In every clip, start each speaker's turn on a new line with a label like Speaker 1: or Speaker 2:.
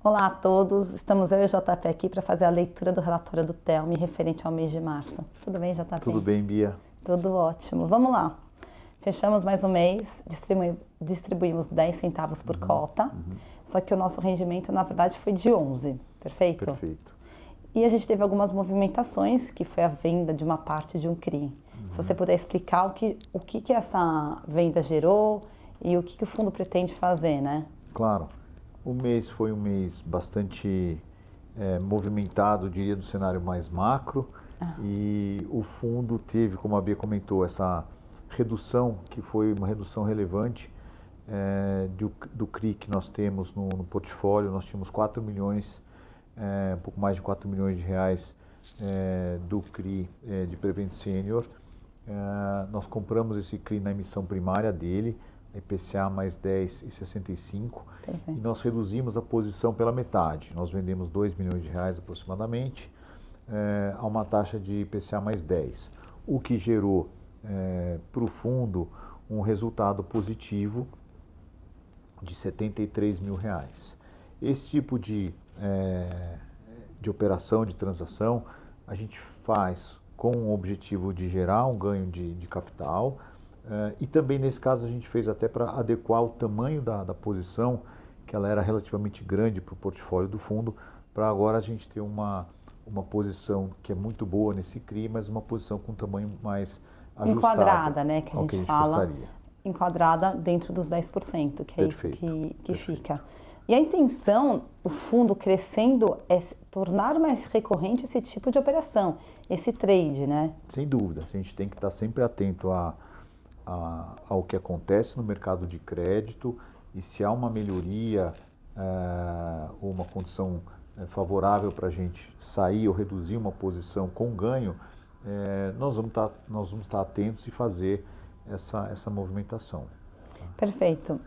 Speaker 1: Olá a todos, estamos eu e o JP aqui para fazer a leitura do relatório do Telme referente ao mês de março. Tudo bem, JP?
Speaker 2: Tudo bem, Bia?
Speaker 1: Tudo ótimo. Vamos lá. Fechamos mais um mês, distribuímos 10 centavos por cota, só que o nosso rendimento, na verdade, foi de 11, perfeito?
Speaker 2: Perfeito.
Speaker 1: E a gente teve algumas movimentações, que foi a venda de uma parte de um CRI. Se você puder explicar o que essa venda gerou e o que o fundo pretende fazer, né?
Speaker 2: Claro. O mês foi um mês bastante movimentado, diria, do cenário mais macro. E o fundo teve, como a Bia comentou, essa redução, que foi uma redução relevante do CRI que nós temos no portfólio. Nós tínhamos 4 milhões, um pouco mais de 4 milhões de reais do CRI de Prevent Senior. Nós compramos esse CRI na emissão primária dele, IPCA mais 10,65, e nós reduzimos a posição pela metade. Nós vendemos 2 milhões de reais aproximadamente a uma taxa de IPCA mais 10, o que gerou para o fundo um resultado positivo de 73 mil reais. Esse tipo de operação, de transação, a gente faz com o objetivo de gerar um ganho de capital. E também nesse caso a gente fez até para adequar o tamanho da posição, que ela era relativamente grande para o portfólio do fundo, para agora a gente ter uma posição que é muito boa nesse CRI, mas uma posição com tamanho mais ajustado.
Speaker 1: Enquadrada, né, que a gente fala.
Speaker 2: Gostaria.
Speaker 1: Enquadrada dentro dos 10%, que é
Speaker 2: Perfeito.
Speaker 1: Isso que fica. E a intenção do fundo crescendo é tornar mais recorrente esse tipo de operação, esse trade, né?
Speaker 2: Sem dúvida, a gente tem que estar sempre atento ao que acontece no mercado de crédito, e se há uma melhoria ou uma condição favorável para a gente sair ou reduzir uma posição com ganho, nós vamos estar atentos e fazer essa movimentação.
Speaker 1: Perfeito.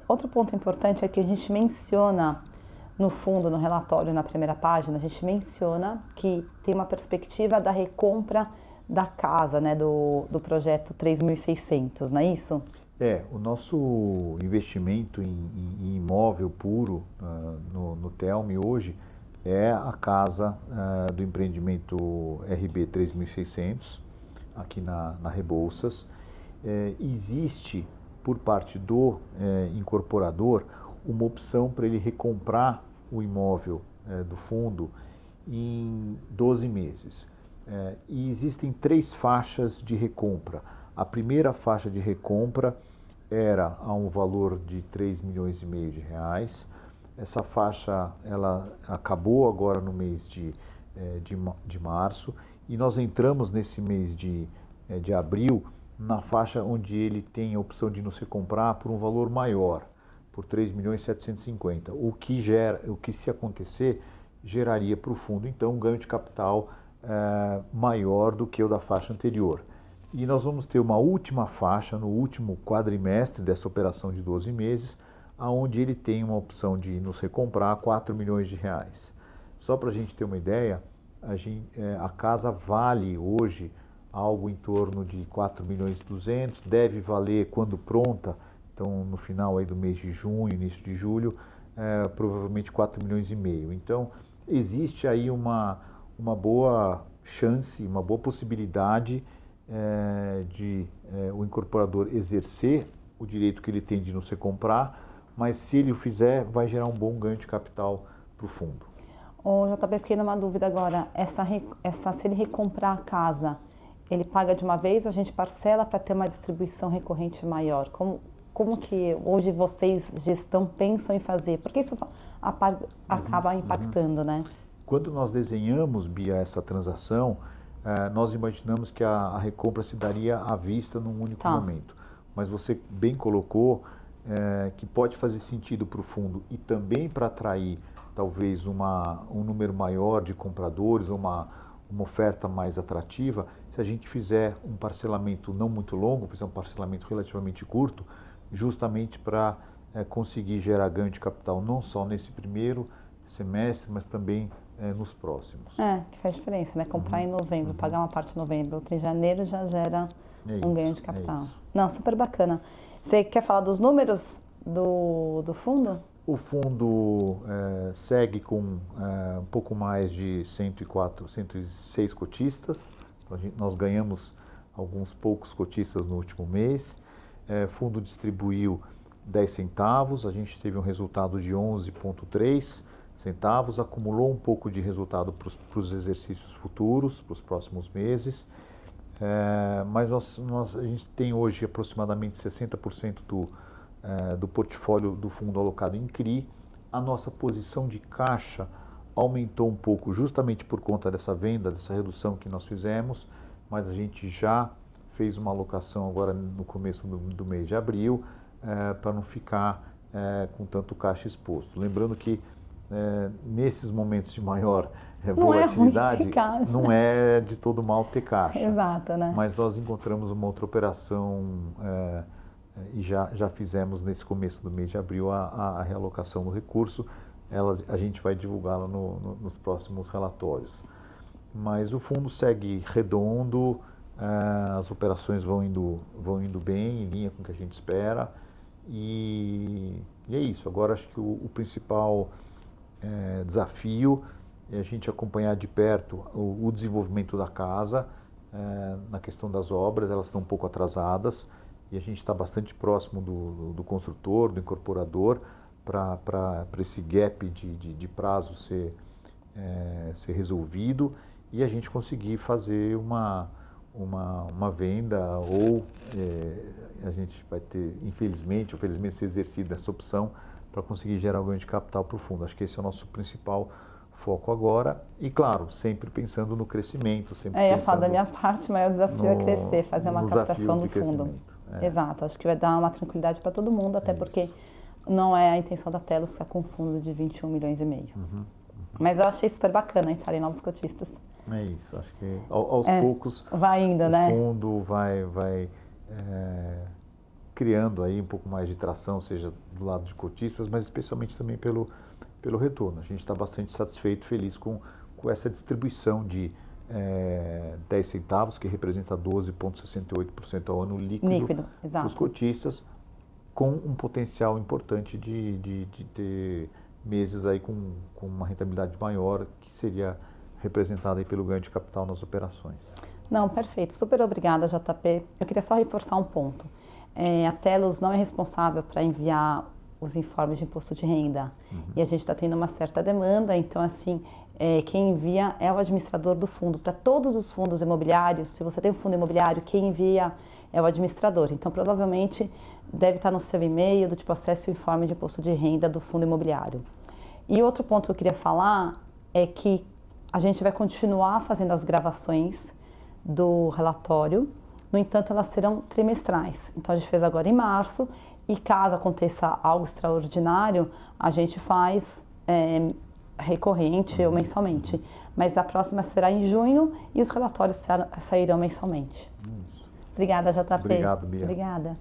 Speaker 1: Outro ponto importante é que a gente menciona no fundo, no relatório, na primeira página, a gente menciona que tem uma perspectiva da recompra da casa, né, do projeto 3.600, não é isso?
Speaker 2: O nosso investimento em imóvel puro no Telme hoje é a casa do empreendimento RB 3.600, aqui na Rebouças. Existe, por parte do incorporador, uma opção para ele recomprar o imóvel do fundo em 12 meses. E existem 3 faixas de recompra. A primeira faixa de recompra era a um valor de 3 milhões e meio de reais. Essa faixa ela acabou agora no mês de março, e nós entramos nesse mês de abril na faixa onde ele tem a opção de nos recomprar por um valor maior, por 3 milhões e 750, o que se acontecer geraria para o fundo então um ganho de capital maior do que o da faixa anterior. E nós vamos ter uma última faixa no último quadrimestre dessa operação de 12 meses, onde ele tem uma opção de nos recomprar 4 milhões de reais. Só para a gente ter uma ideia, a casa vale hoje algo em torno de 4 milhões e 200, deve valer quando pronta, então no final aí do mês de junho, início de julho, provavelmente 4 milhões e meio. Então existe aí uma boa chance, uma boa possibilidade de o incorporador exercer o direito que ele tem de nos recomprar, mas se ele o fizer, vai gerar um bom ganho de capital para o fundo.
Speaker 1: Ô, JB, fiquei numa dúvida agora. Se ele recomprar a casa, ele paga de uma vez ou a gente parcela para ter uma distribuição recorrente maior? Como que hoje vocês, gestão, pensam em fazer? Porque isso acaba impactando, né?
Speaker 2: Quando nós desenhamos, Bia, essa transação, nós imaginamos que a recompra se daria à vista num único momento. Mas você bem colocou que pode fazer sentido para o fundo e também para atrair talvez um número maior de compradores, ou uma oferta mais atrativa, se a gente fizer um parcelamento não muito longo, fizer um parcelamento relativamente curto, justamente para conseguir gerar ganho de capital não só nesse primeiro semestre, mas também nos próximos.
Speaker 1: Que faz diferença, né? Comprar em novembro, pagar uma parte em novembro, outra em janeiro, já gera um ganho de capital. Não, super bacana. Você quer falar dos números do fundo?
Speaker 2: O fundo segue com um pouco mais de 104, 106 cotistas. Nós ganhamos alguns poucos cotistas no último mês. O fundo distribuiu 10 centavos, a gente teve um resultado de 11,3 centavos, acumulou um pouco de resultado para os exercícios futuros, para os próximos meses. Mas a gente tem hoje aproximadamente 60% do portfólio do fundo alocado em CRI. A nossa posição de caixa aumentou um pouco justamente por conta dessa venda, dessa redução que nós fizemos, mas a gente já fez uma alocação agora no começo do mês de abril, para não ficar com tanto caixa exposto. Lembrando que nesses momentos de maior volatilidade, não é de todo mal ter caixa.
Speaker 1: Exato, né?
Speaker 2: Mas nós encontramos uma outra operação e já fizemos nesse começo do mês de abril a realocação do recurso. A gente vai divulgá-la nos próximos relatórios. Mas o fundo segue redondo, as operações vão indo bem, em linha com o que a gente espera. E é isso. Agora acho que o principal desafio é a gente acompanhar de perto o desenvolvimento da casa, na questão das obras. Elas estão um pouco atrasadas e a gente está bastante próximo do construtor, do incorporador, para esse gap de prazo ser resolvido e a gente conseguir fazer uma venda, ou a gente vai ter, infelizmente ou felizmente, ser exercida essa opção para conseguir gerar ganho de capital para o fundo. Acho que esse é o nosso principal foco agora e, claro, sempre pensando no crescimento. Sempre
Speaker 1: ia falar da minha parte, o maior desafio é crescer, fazer uma captação do fundo. Exato, acho que vai dar uma tranquilidade para todo mundo, até porque não é a intenção da Telos ficar com um fundo de 21 milhões e meio. Mas eu achei super bacana entrar em novos cotistas.
Speaker 2: É isso, acho que aos poucos
Speaker 1: vai indo,
Speaker 2: o fundo vai criando aí um pouco mais de tração, seja do lado de cotistas, mas especialmente também pelo retorno. A gente está bastante satisfeito, feliz com essa distribuição de 10 centavos, que representa 12,68% ao ano líquido para os cotistas, com um potencial importante de ter meses aí com uma rentabilidade maior, que seria representada aí pelo ganho de capital nas operações.
Speaker 1: Não, perfeito. Super obrigada, JP. Eu queria só reforçar um ponto. A Telos não é responsável para enviar os informes de imposto de renda. E a gente está tendo uma certa demanda, então assim, quem envia é o administrador do fundo. Para todos os fundos imobiliários, se você tem um fundo imobiliário, quem envia é o administrador. Então provavelmente deve estar no seu e-mail do tipo acesse o informe de imposto de renda do fundo imobiliário. E outro ponto que eu queria falar é que a gente vai continuar fazendo as gravações do relatório, no entanto elas serão trimestrais. Então a gente fez agora em março e caso aconteça algo extraordinário, a gente faz recorrente ou mensalmente. Mas a próxima será em junho e os relatórios sairão mensalmente.
Speaker 2: Isso.
Speaker 1: Obrigada, JP.
Speaker 2: Obrigado, Bia.
Speaker 1: Obrigada.